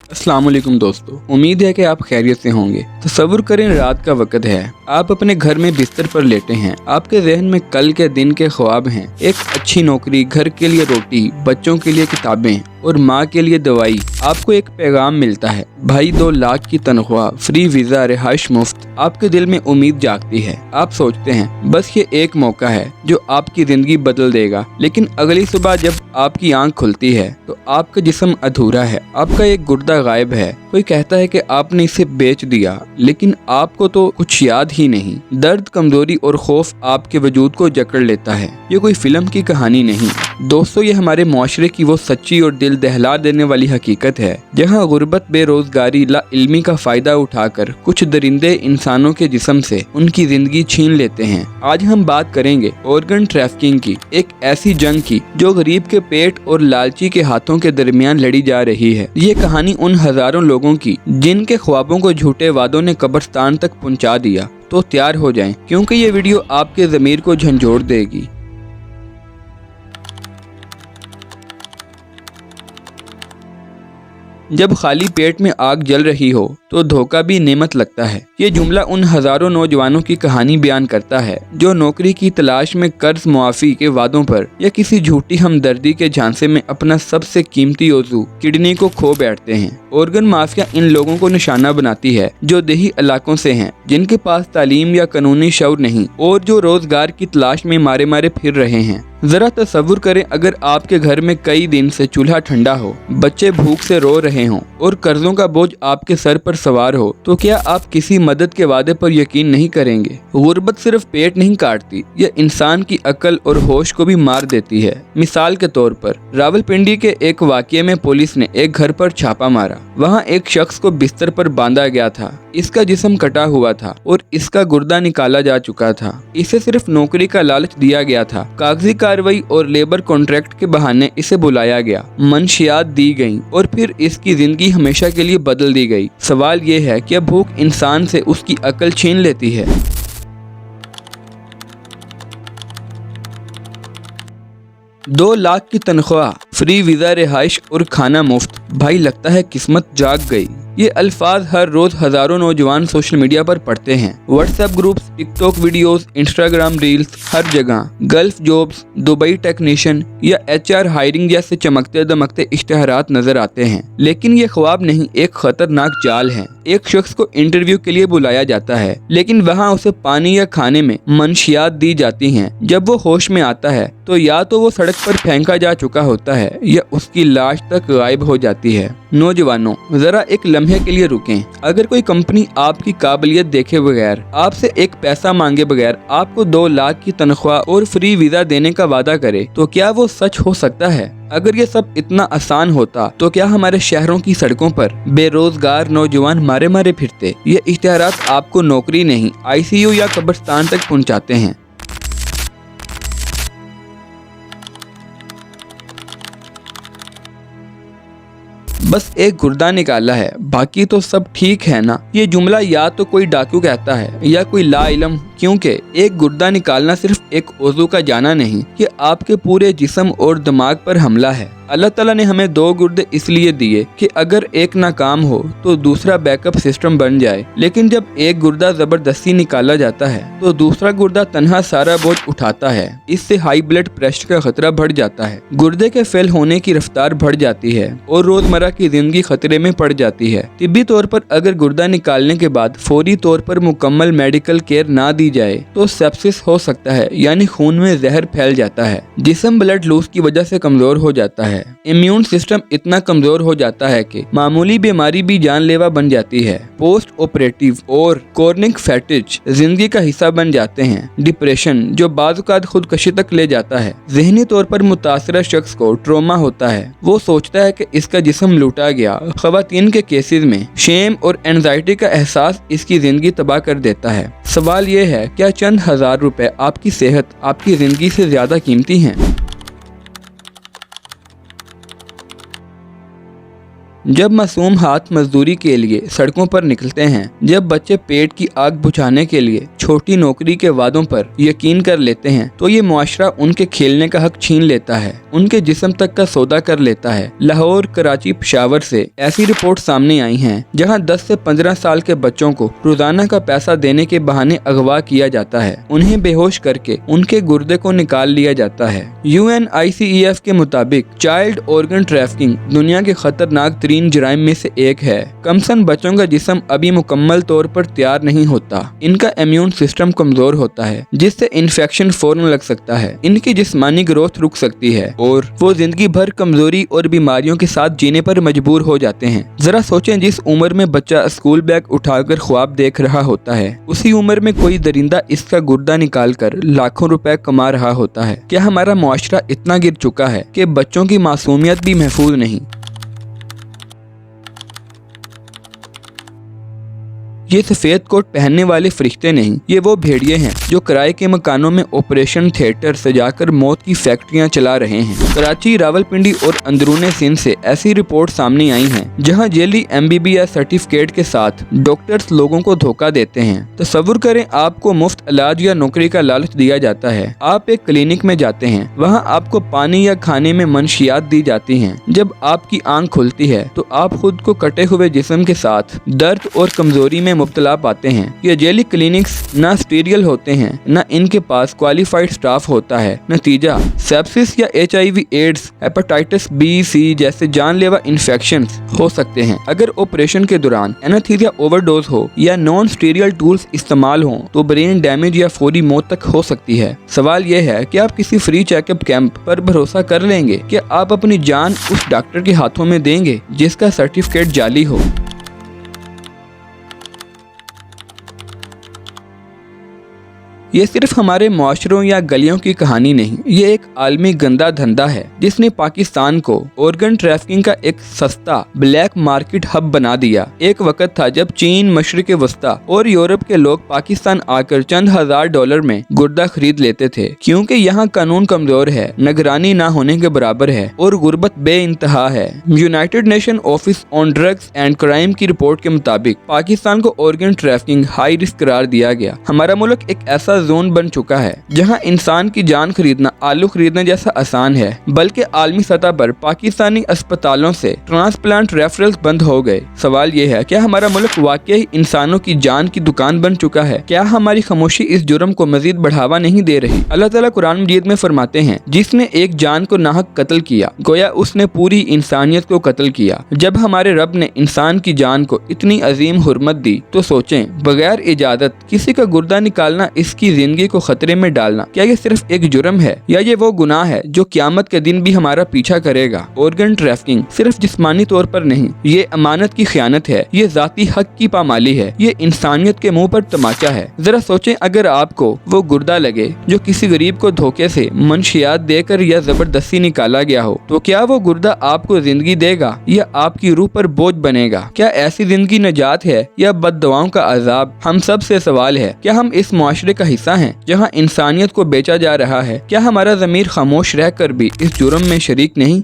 अस्सलाम वालेकुम दोस्तों, उम्मीद है कि आप खैरियत से होंगे। तसव्वुर करें रात का वक्त है, आप अपने घर में बिस्तर पर लेटे हैं, आपके जहन में कल के दिन के ख्वाब हैं, एक अच्छी नौकरी, घर के लिए रोटी, बच्चों के लिए किताबें और माँ के लिए दवाई। आपको एक पैगाम मिलता है, भाई 2 लाख की तनख्वाह, फ्री वीजा, रिहाइश मुफ्त। आपके दिल में उम्मीद जागती है, आप सोचते हैं बस ये एक मौका है जो आपकी जिंदगी बदल देगा। लेकिन अगली सुबह जब आपकी आंख खुलती है तो आपका जिस्म अधूरा है, आपका एक गुर्दा गायब है। कोई कहता है कि आपने इसे बेच दिया, लेकिन आपको तो कुछ याद ही नहीं। दर्द, कमजोरी और खौफ आपके वजूद को जकड़ लेता है। ये कोई फिल्म की कहानी नहीं दोस्तों, ये हमारे मुआशरे की वो सच्ची और दिल दहला देने वाली हकीकत है, जहाँ गुर्बत, बेरोजगारी, ला इल्मी का फायदा उठाकर कुछ दरिंदे इंसानों के जिस्म से उनकी जिंदगी छीन लेते हैं। आज हम बात करेंगे ऑर्गन ट्रैफिकिंग की, एक ऐसी जंग की जो गरीब के पेट और लालची के हाथों के दरमियान लड़ी जा रही है। ये कहानी उन हजारों लोगों की जिनके ख्वाबों को झूठे वादों ने कब्रिस्तान तक पहुंचा दिया। तो तैयार हो जाएं, क्योंकि ये वीडियो आपके ज़मीर को झंझोड़ देगी। जब खाली पेट में आग जल रही हो तो धोखा भी नेमत लगता है। ये जुमला उन हजारों नौजवानों की कहानी बयान करता है जो नौकरी की तलाश में कर्ज मुआफी के वादों पर या किसी झूठी हमदर्दी के झांसे में अपना सबसे कीमती ओज़ू, किडनी को खो बैठते हैं। ऑर्गन माफिया इन लोगों को निशाना बनाती है जो देही इलाकों से हैं, जिनके पास तालीम या कानूनी शऊर नहीं और जो रोजगार की तलाश में मारे मारे फिर रहे हैं। जरा तसव्वुर करें, अगर आपके घर में कई दिन से चूल्हा ठंडा हो, बच्चे भूख से रो रहे हों और कर्जों का बोझ आपके सर पर सवार हो, तो क्या आप किसी मदद के वादे पर यकीन नहीं करेंगे? गुर्बत सिर्फ पेट नहीं काटती, यह इंसान की अकल और होश को भी मार देती है। मिसाल के तौर पर रावलपिंडी के एक वाकये में पुलिस ने एक घर पर छापा मारा। वहाँ एक शख्स को बिस्तर पर बांधा गया था, इसका जिस्म कटा हुआ था और इसका गुर्दा निकाला जा चुका था। इसे सिर्फ नौकरी का लालच दिया गया था। कागजी कार्रवाई और लेबर कॉन्ट्रैक्ट के बहाने इसे बुलाया गया, मंशियात दी गईं और फिर इसकी जिंदगी हमेशा के लिए बदल दी गई। सवाल ये है, क्या भूख इंसान से उसकी अकल छीन लेती है? 2 लाख की तनख्वाह, फ्री वीजा, रिहाइश और खाना मुफ्त। भाई लगता है किस्मत जाग गई। ये अल्फाज हर रोज हजारों नौजवान सोशल मीडिया पर पढ़ते हैं। WhatsApp groups, TikTok videos, Instagram reels, हर जगह गल्फ जॉब्स, दुबई टेक्नीशियन या HR हायरिंग जैसे चमकते दमकते इश्तिहारात नजर आते हैं। लेकिन ये ख्वाब नहीं, एक खतरनाक जाल है। एक शख्स को इंटरव्यू के लिए बुलाया जाता है, लेकिन वहाँ उसे पानी या खाने में मंशियात दी जाती हैं। जब वो होश में आता है तो या तो वो सड़क पर फेंका जा चुका होता है या उसकी लाश तक गायब हो जाती है। नौजवानों, जरा एक लम्हे के लिए रुकें। अगर कोई कंपनी आपकी काबिलियत देखे बगैर, आपसे एक पैसा मांगे बगैर आपको 2 लाख की तनख्वाह और फ्री वीजा देने का वादा करे, तो क्या वो सच हो सकता है? अगर ये सब इतना आसान होता तो क्या हमारे शहरों की सड़कों पर बेरोजगार नौजवान मारे मारे फिरते? ये इश्तिहारात आपको नौकरी नहीं, ICU या कब्रिस्तान तक पहुंचाते हैं। बस एक गुर्दा निकाला है, बाकी तो सब ठीक है ना। ये जुमला या तो कोई डाकू कहता है या कोई ला इल्म, क्योंकि एक गुर्दा निकालना सिर्फ एक ओज़ू का जाना नहीं, ये आपके पूरे जिस्म और दिमाग पर हमला है। अल्लाह ताला ने हमें 2 गुर्दे इसलिए दिए कि अगर एक नाकाम हो तो दूसरा बैकअप सिस्टम बन जाए। लेकिन जब एक गुर्दा जबरदस्ती निकाला जाता है तो दूसरा गुर्दा तन्हा सारा बोझ उठाता है। इससे हाई ब्लड प्रेशर का खतरा बढ़ जाता है, गुर्दे के फेल होने की रफ्तार बढ़ जाती है और रोजमर्रा की जिंदगी खतरे में पड़ जाती है। तिब्बी तौर पर अगर गुर्दा निकालने के बाद फौरी तौर पर मुकम्मल मेडिकल केयर ना दी जाए तो सेप्सिस हो सकता है, यानी खून में जहर फैल जाता है। जिस्म ब्लड लूज की वजह से कमजोर हो जाता है। इम्यून सिस्टम इतना कमजोर हो जाता है कि मामूली बीमारी भी जानलेवा बन जाती है। पोस्ट ऑपरेटिव और कॉर्निक फैटिज जिंदगी का हिस्सा बन जाते हैं। डिप्रेशन, जो बाज़-औक़ात खुदकशी तक ले जाता है। ज़हनी तौर पर मुतासरा शख्स को ट्रॉमा होता है, वो सोचता है कि इसका जिस्म लूटा गया। ख़वातीन के केसेस में शेम और एंजाइटी का एहसास इसकी जिंदगी तबाह कर देता है। सवाल ये है, क्या चंद हजार रुपए आपकी सेहत, आपकी जिंदगी से ज्यादा कीमती हैं? जब मासूम हाथ मजदूरी के लिए सड़कों पर निकलते हैं, जब बच्चे पेट की आग बुझाने के लिए छोटी नौकरी के वादों पर यकीन कर लेते हैं तो ये मुआशरा उनके खेलने का हक छीन लेता है, उनके जिस्म तक का सौदा कर लेता है। लाहौर, कराची, पेशावर से ऐसी रिपोर्ट सामने आई हैं जहां 10 से 15 साल के बच्चों को रोजाना का पैसा देने के बहाने अगवा किया जाता है, उन्हें बेहोश करके उनके गुर्दे को निकाल लिया जाता है। UNICEF के मुताबिक चाइल्ड ऑर्गन ट्रैफिकिंग दुनिया के खतरनाक तरीन जराइम में से एक है। कमसन बच्चों का जिस्म अभी मुकम्मल तौर पर तैयार नहीं होता, इनका इम्यून सिस्टम कमजोर होता है जिससे इन्फेक्शन फौरन लग सकता है, इनकी जिस्मानी ग्रोथ रुक सकती है और वो जिंदगी भर कमजोरी और बीमारियों के साथ जीने पर मजबूर हो जाते हैं। जरा सोचें, जिस उम्र में बच्चा स्कूल बैग उठाकर ख्वाब देख रहा होता है, उसी उम्र में कोई दरिंदा इसका गुर्दा निकालकर लाखों रुपए कमा रहा होता है। क्या हमारा मुआशरा इतना गिर चुका है कि बच्चों की मासूमियत भी महफूज नहीं? ये सफेद कोट पहनने वाले फरिश्ते नहीं, ये वो भेड़िए हैं जो किराए के मकानों में ऑपरेशन थिएटर सजाकर मौत की फैक्ट्रियां चला रहे हैं। कराची, रावलपिंडी और अंदरूने सिंध से ऐसी रिपोर्ट सामने आई हैं जहां जेली MBBS सर्टिफिकेट के साथ डॉक्टर्स लोगों को धोखा देते हैं। तसव्वुर करें, आपको मुफ्त इलाज या नौकरी का लालच दिया जाता है। आप एक क्लिनिक में जाते हैं, वहाँ आपको पानी या खाने में मंशियात दी जाती हैं। जब आपकी आंख खुलती है तो आप खुद को कटे हुए जिस्म के साथ दर्द और कमजोरी में मुब्तला पाते हैं। ये जेली क्लिनिक्स ना स्टीरियल होते हैं, ना इनके पास क्वालिफाइड स्टाफ होता है। नतीजा, सेप्सिस या HIV, AIDS, hepatitis B, C जैसे जानलेवा इन्फेक्शंस हो सकते हैं। अगर ऑपरेशन के दौरान एनेस्थीसिया ओवरडोज हो या नॉन स्टीरियल टूल्स इस्तेमाल हो तो ब्रेन डैमेज या फौरी मौत तक हो सकती है। सवाल यह है कि आप किसी फ्री चेकअप कैंप पर भरोसा कर लेंगे कि आप अपनी जान उस डॉक्टर के हाथों में देंगे जिसका सर्टिफिकेट जाली हो? ये सिर्फ हमारे मुआशरों या गलियों की कहानी नहीं, ये एक आलमी गंदा धंधा है जिसने पाकिस्तान को ऑर्गन ट्रैफिकिंग का एक सस्ता ब्लैक मार्केट हब बना दिया। एक वक्त था जब चीन, मशरिक वस्ता और यूरोप के लोग पाकिस्तान आकर चंद $1000 में गुर्दा खरीद लेते थे, क्योंकि यहाँ कानून कमजोर है, निगरानी ना होने के बराबर है और गुर्बत बेइंतहा है। United nation office on drugs and crime की रिपोर्ट के मुताबिक पाकिस्तान को ऑर्गन ट्रैफिकिंग हाई रिस्क करार दिया गया। हमारा मुल्क एक ऐसा जोन बन चुका है जहां इंसान की जान खरीदना आलू खरीदने जैसा आसान है, बल्कि आलमी सतह पर पाकिस्तानी अस्पतालों से ट्रांसप्लांट रेफरल्स बंद हो गए। सवाल यह है, क्या हमारा मुल्क वाकई इंसानों की जान की दुकान बन चुका है? क्या हमारी खामोशी इस जुर्म को मजीद बढ़ावा नहीं दे रही? अल्लाह ताला कुरान मजीद में फरमाते हैं, जिसने एक जान को नाहक कत्ल किया, गोया उसने पूरी इंसानियत को कत्ल किया। जब हमारे रब ने इंसान की जान को इतनी अजीम हुर्मत दी तो सोचें, बगैर इजाजत किसी का गुर्दा निकालना, इसकी जिंदगी को खतरे में डालना, क्या ये सिर्फ एक जुर्म है या ये वो गुनाह है जो क़यामत के दिन भी हमारा पीछा करेगा? ऑर्गन ट्रैफिकिंग सिर्फ जिस्मानी तौर पर नहीं, ये अमानत की खयानत है, ये जाती हक की पामाली है, ये इंसानियत के मुंह पर तमाचा है। जरा सोचें, अगर आपको वो गुर्दा लगे जो किसी गरीब को धोखे से मंशियात देकर या जबरदस्ती निकाला गया हो, तो क्या वो गुर्दा आपको जिंदगी देगा या आपकी रूह पर बोझ बनेगा? क्या ऐसी जिंदगी नजात है या बद्दुआओं का अजाब? हम सब से सवाल है, क्या हम इस मुआशरे का हिस्सा हैं जहां इंसानियत को बेचा जा रहा है? क्या हमारा ज़मीर खामोश रहकर भी इस जुर्म में शरीक नहीं?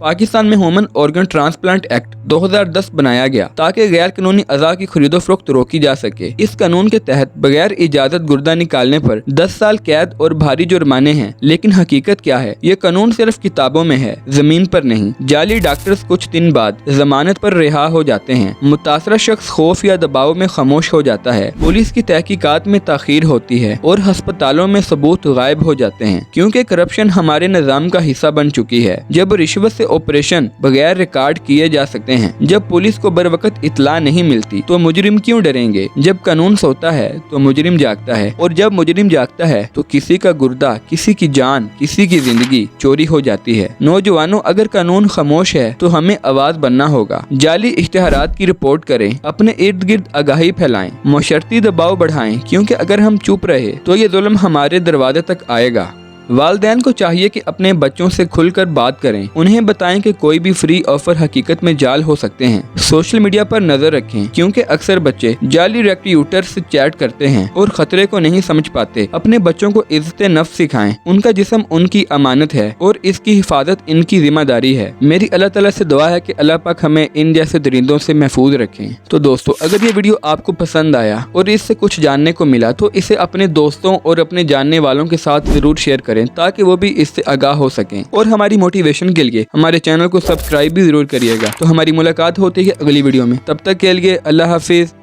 पाकिस्तान में ह्यूमन ऑर्गन ट्रांसप्लांट एक्ट 2010 बनाया गया ताकि गैर कानूनी अज़ा की खरीदो फरोख्त रोकी जा सके। इस कानून के तहत बगैर इजाजत गुर्दा निकालने पर 10 साल कैद और भारी जुर्माने हैं। लेकिन हकीकत क्या है? ये कानून सिर्फ किताबों में है, जमीन पर नहीं। जाली डॉक्टर्स कुछ दिन बाद जमानत पर रिहा हो जाते हैं। मुतासरा शख्स खौफ या दबाव में खामोश हो जाता है। पुलिस की तहकीकात में ताखीर होती है और अस्पतालों में सबूत गायब हो जाते हैं, क्योंकि करप्शन हमारे निज़ाम का हिस्सा बन चुकी है। जब रिश्वत से ऑपरेशन बगैर रिकॉर्ड किए जा सकते हैं, जब पुलिस को बर वक्त इतला नहीं मिलती तो मुजरिम क्यों डरेंगे? जब कानून सोता है तो मुजरिम जागता है, और जब मुजरिम जागता है तो किसी का गुर्दा, किसी की जान, किसी की जिंदगी चोरी हो जाती है। नौजवानों, अगर कानून खामोश है तो हमें आवाज बनना होगा। जाली इश्तिहारात की रिपोर्ट करें, अपने इर्द गिर्द आगाही फैलाएं, मुशर्रती दबाव बढ़ाएं, क्योंकि अगर हम चुप रहे तो ये जुल्म हमारे दरवाजे तक आएगा। वालिदैन को चाहिए कि अपने बच्चों से खुलकर बात करें, उन्हें बताएं कि कोई भी फ्री ऑफर हकीकत में जाल हो सकते हैं। सोशल मीडिया पर नजर रखें क्योंकि अक्सर बच्चे जाली रिक्रूटर से चैट करते हैं और खतरे को नहीं समझ पाते। अपने बच्चों को इज्जत नफ्स सिखाएं, उनका जिस्म उनकी अमानत है और इसकी हिफाजत इनकी जिम्मेदारी है। मेरी अल्लाह ताला से दुआ है कि अल्लाह पाक हमें इन जैसे दरिंदों से महफूज रखें। तो दोस्तों, अगर ये वीडियो आपको पसंद आया और इससे कुछ जानने को मिला तो इसे अपने दोस्तों और अपने जानने वालों के साथ जरूर शेयर करें ताकि वो भी इससे आगाह हो सकें। और हमारी मोटिवेशन के लिए हमारे चैनल को सब्सक्राइब भी जरूर करिएगा। तो हमारी मुलाकात होती है अगली वीडियो में, तब तक के लिए अल्लाह हाफिज।